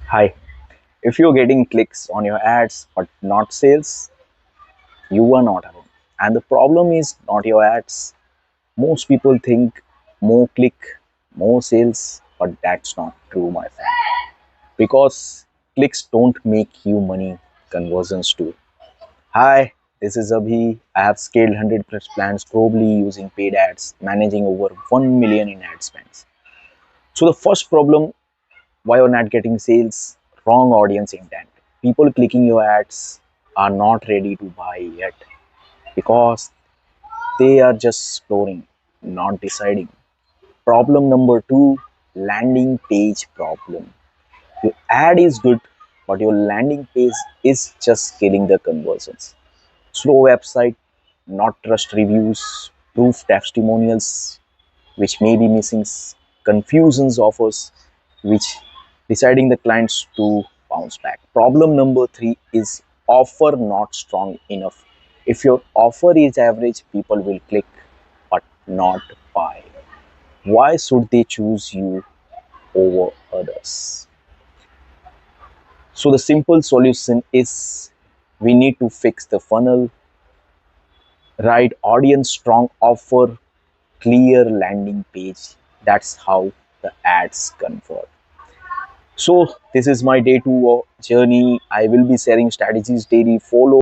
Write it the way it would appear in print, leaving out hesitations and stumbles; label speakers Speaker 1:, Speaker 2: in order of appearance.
Speaker 1: Hi, if you're getting clicks on your ads but not sales, you are not alone. And the problem is not your ads. Most people think more click, more sales, but that's not true, my friend. Because clicks don't make you money, conversions do. Hi, this is Abhi. I have scaled 100 plus plans globally using paid ads, managing over 1 million in ad spends. So, the first problem why you're not getting sales, wrong audience intent. People clicking your ads are not ready to buy yet because they are just exploring, not deciding. Problem number two, landing page problem. Your ad is good, but your landing page is just killing the conversions. Slow website, not trust reviews, proof testimonials, which may be missing, confusions offers, which deciding the clients to bounce back. Problem number three is offer not strong enough. If your offer is average, people will click but not buy. Why should they choose you over others? So the simple solution is we need to fix the funnel, right audience, strong offer, clear landing page. That's how the ads convert. So this is my day two journey. I will be sharing strategies daily. Follow